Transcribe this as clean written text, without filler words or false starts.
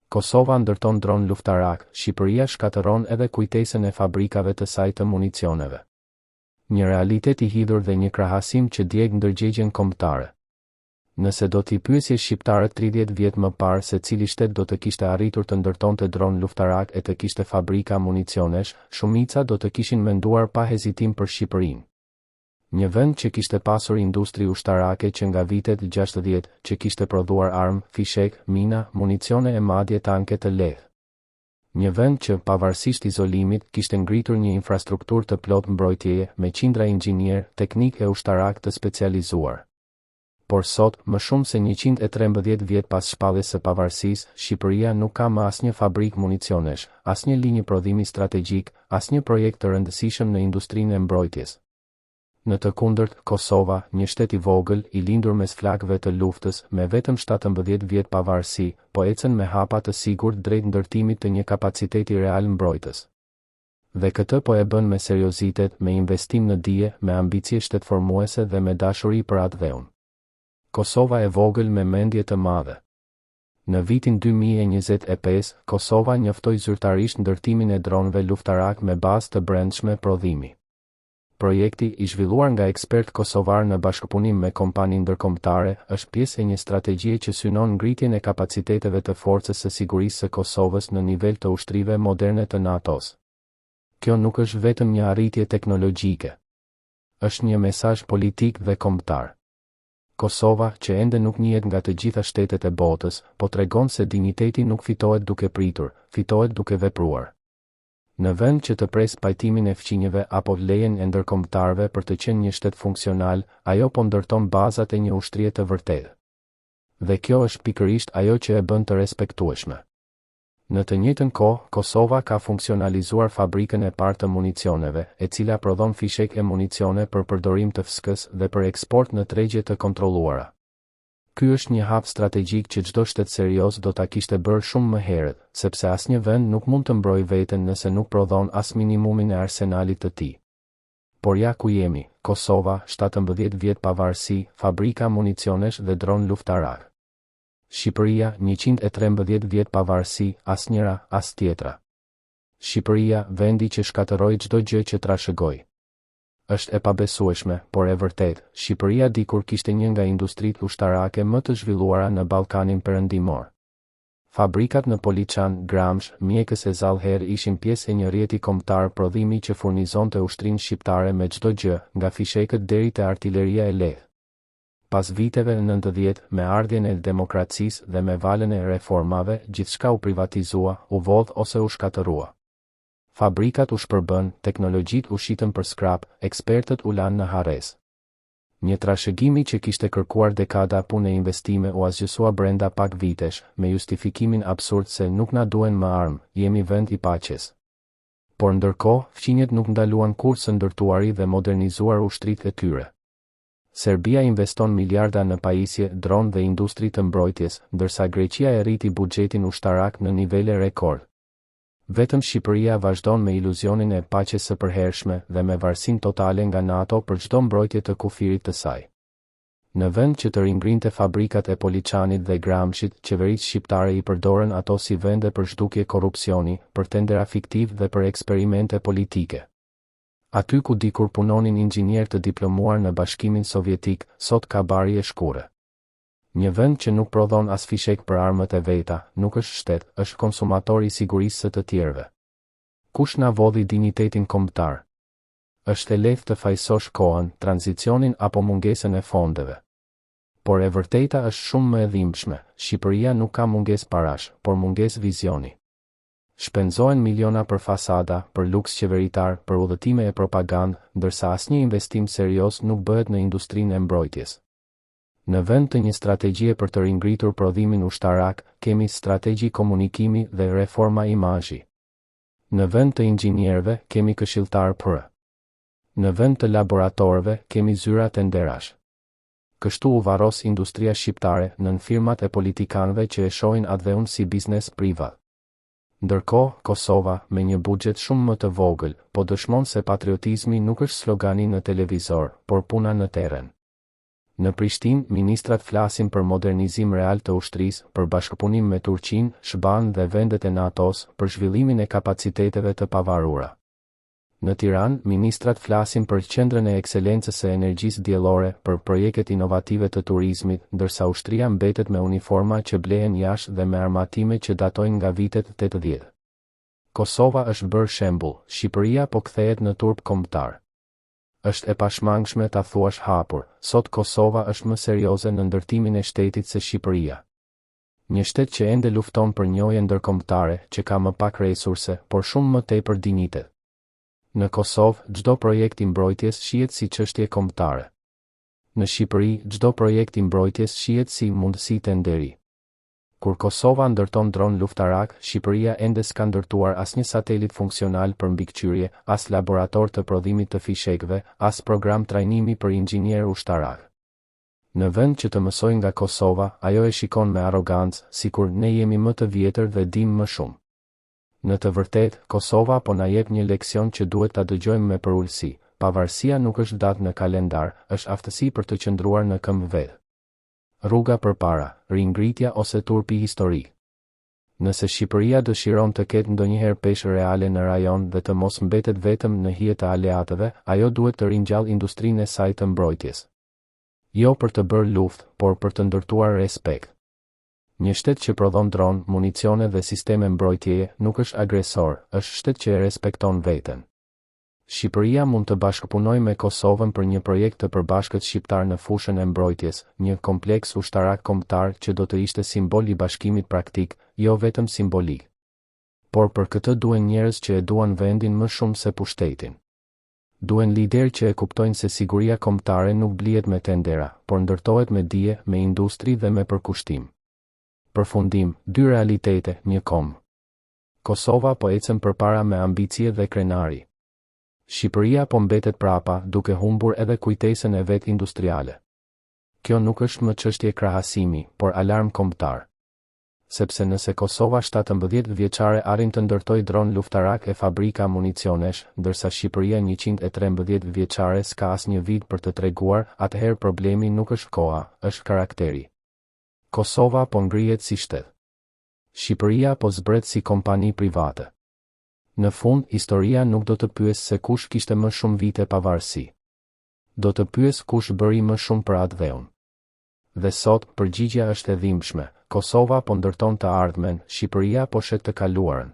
Kosova ndërton dron luftarak, Shqipëria shkatëron edhe kujtesën e fabrikave të saj të municioneve. Një realitet i hidhur dhe një krahasim që djeg ndërgjegjen kombëtare. Nëse do t'i pyesje shqiptarët 30 vjet më parë se cili shtet do të kishte arritur të ndërtonte dron luftarak e të kishte fabrika municionesh, shumica do të kishin menduar pa hezitim për Shqipërinë. Një vend që kishte pasur industri ushtarake që nga vitet 60, që kishte prodhuar armë, fishek, mina, municione e madje tanke të lehtë. Një vend që, pavarësisht izolimit, kishte ngritur një infrastrukturë të plot mbrojtjeje, me qindra inxhinier, teknik e ushtarak të specializuar. Por sot, më shumë se 113 vjet pas shpalljes së pavarësisë, Shqipëria nuk ka më asnjë fabrikë municionesh, asnjë linjë prodhimi strategjik, asnjë projekt të rëndësishëm në industrinë e mbrojtjes. Në të kundërt, Kosova, një shtet i vogël, i lindur mes flakëve të luftës, me vetëm 17 vjet pavarësi, po ecën me hapa të sigurt drejt ndërtimit të një kapaciteti real mbrojtës. Dhe këtë po e bën me seriozitet, me investim në dije, me ambicie shtetformuese dhe me dashuri për atë dheun. Kosova e vogël me mendje të madhe. Në vitin 2025, Kosova njoftoi zyrtarisht ndërtimin e dronëve luftarak me bazë të brendshme prodhimi. Projekti, i zhvilluar nga ekspert kosovar në bashkëpunim me kompani ndërkombëtare, është pjesë e një strategjie që synon ngritjen e kapaciteteve të forcës së sigurisë së Kosovës në nivel të ushtrive moderne të NATO-s. Kjo nuk është vetëm një arritje teknologjike. Është një mesazh politik dhe kombëtar. Kosova, që ende nuk njihet nga të gjitha shtetet e botës, po tregon se dinjiteti nuk fitohet duke pritur, fitohet duke vepruar. Në vend që të pres pajtimin e fqinjeve apo lejen e ndërkombëtarëve për të qenë një shtet funksional, ajo po ndërton bazat e një ushtrie të vërtetë. Dhe kjo është pikërisht ajo që e bën të respektueshme. Në të njëjtën kohë, Kosova ka funksionalizuar fabrikën e parë të municioneve, e cila prodhon fishek e municione për përdorim të FSK-s dhe për eksport në tregje të kontrolluara. Ky është një hap strategjik që çdo shtet serioz do ta kishte bërë shumë më herët, sepse asnjë vend nuk mund të mbrojë veten nëse nuk prodhon as minimumin e arsenalit të tij. Por ja ku jemi, Kosova, 17 vjet pavarësi, fabrika municionesh dhe dron luftarak. Shqipëria, 113 vjet pavarësi, asnjëra, as tjetra. Shqipëria, vendi që shkatërroi çdo gjë që trashëgoi. Është e pabesueshme, por e vërtet, Shqipëria dikur kishte një nga industritë ushtarake më të zhvilluara në Ballkanin Perëndimor. Fabrikat në Poliçan, Gramsh, Mjekës e Zallher ishin pjesë e një rrjeti kombëtar prodhimi që furnizonte ushtrinë shqiptare me çdo gjë, nga fishekët deri te artilleria e lehtë. Pas viteve 90, me ardhjen e demokracisë dhe me valën e reformave, gjithçka u privatizua, u vodh ose u shkatërrua. Fabrikat u shpërbën, teknologjitë u shitën për skrap, ekspertët u lanë në harres. Një trashëgimi që kishte kërkuar dekada punë e investime u asgjësua brenda pak vitesh, me justifikimin absurd se nuk na duhen më armë, jemi vend i paqes. Por ndërkohë, fqinjet nuk ndaluan kurrë së ndërtuari dhe modernizuar ushtritë e tyre. Serbia investon miliarda në pajisje, dron dhe industri të mbrojtjes, ndërsa Greqia e rriti buxhetin ushtarak në nivele rekord. Vetëm Shqipëria vazhdon me iluzionin e paqes së përhershme dhe me varësinë totale nga NATO për çdo mbrojtje të kufirit të saj. Në vend që të ringrinte fabrikat e Poliçanit dhe Gramshit, qeveritë shqiptare i përdorën ato si vende për zhdukje korrupsioni, për tendera fiktiv dhe për eksperimente politike. Aty ku dikur punonin inxhinier të diplomuar në Bashkimin Sovjetik, sot ka bari e shkure. Një vend që nuk prodhon as fishek për armët e veta, nuk është shtet, është konsumator i sigurisë së të tjerëve. Kush na vodhi dinjitetin kombëtar? Është e lehtë të fajsosh kohën, tranzicionin apo mungesën e fondeve. Por e vërteta është shumë më e dhimbshme, Shqipëria nuk ka mungesë parash, por mungesë vizioni. Shpenzohen miliona për fasada, për luks qeveritar, për udhëtime e propagandë, ndërsa asnjë investim serioz nuk bëhet në industrinë e mbrojtjes. Në vend të një strategjie për të ringritur prodhimin ushtarak, kemi strategji komunikimi dhe reforma imazhi. Në vend të inxhinierëve, kemi këshilltar për. Në vend të laboratorëve, kemi zyra tenderash. Kështu u varros industria shqiptare nën firmat e politikanëve që e shohin atë si biznes privat. Ndërkohë, Kosova, me një buxhet shumë më të vogël, po dëshmon se patriotizmi nuk është slogani në televizor, por puna në terren. Në Prishtinë, ministrat flasin për modernizim real të ushtrisë, për bashkëpunim me Turqinë, SBA-n dhe vendet e NATO-s, për zhvillimin e kapaciteteve të pavarura. Në Tiranë, ministrat flasin për qendrën e ekselencës së energjisë diellore, për projektet inovative të turizmit, ndërsa ushtria mbetet me uniforma që blehen jashtë dhe me armatime që datojnë nga vitet 80. Kosova është bërë shembull, Shqipëria po kthehet në turp kombëtar. Është e pashmangshme ta thuash hapur, sot Kosova është më serioze në ndërtimin e shtetit se Shqipëria. Një shtet që ende lufton për njohje ndërkombëtare, që ka më pak resurse, por shumë më tepër dinjitet. Në Kosovë, çdo projekt i mbrojtjes shihet si çështje kombëtare. Në Shqipëri, çdo projekt i mbrojtjes shihet si mundësi tenderi. Kur Kosova ndërton dron luftarak, Shqipëria ende s'ka ndërtuar asnjë satelit funksional për mbikëqyrje, as laborator të prodhimit të fishekëve, as program trajnimi për inxhinier ushtarak. Në vend që të mësoj nga Kosova, ajo e shikon me arrogancë, sikur ne jemi më të vjetër dhe dim më shumë. Në të vërtetë, Kosova po na jep një leksion që duhet ta dëgjojmë me përulësi. Pavarësia nuk është datë në kalendar, është aftësi për të qëndruar në këmbë vetë. Rruga përpara, ringritja ose turpi historik. Nëse Shqipëria dëshiron të ketë ndonjëherë peshë reale në rajon dhe të mos mbetet vetëm në hije të aleatëve, ajo duhet të ringjallë industrinë e saj të mbrojtjes. Jo për të bërë luftë, por për të ndërtuar respekt. Një shtet që prodhon dron, municione dhe sisteme mbrojtjeje nuk është agresor, është shtet që e respekton veten. Shqipëria mund të bashkëpunojë me Kosovën për një projekt të përbashkët shqiptar në fushën e mbrojtjes, një kompleks ushtarak kombëtar që do të ishte simbol i bashkimit praktik, jo vetëm simbolik. Por për këtë duhen njerëz që e duan vendin më shumë se pushtetin. Duhen lider që e kuptojnë se siguria kombëtare nuk blihet me tendera, por ndërtohet me dije, me industri dhe me përkushtim. Përfundim, dy realitete, një kombë. Kosova po ecën përpara me ambicie dhe krenari. Shqipëria po mbetet prapa, duke humbur edhe kujtesën e vet industriale. Kjo nuk është më çështje krahasimi, por alarm kombëtar. Sepse nëse Kosova 17 vjeçare arrin të ndërtojë dron luftarak e fabrika municionesh, ndërsa Shqipëria 113 vjeçare s'ka asnjë vit për të treguar, atëherë problemi nuk është koha, është karakteri. Kosova po ngrihet si shtet. Shqipëria po zbret si kompani private. Në fund, historia nuk do të pyes se kush kishte më shumë vite pavarësi. Do të pyes kush bëri më shumë për atë dheun. Dhe sot, përgjigjja është e dhimbshme, Kosova po ndërton të ardhmen, Shqipëria po shet të kaluarën.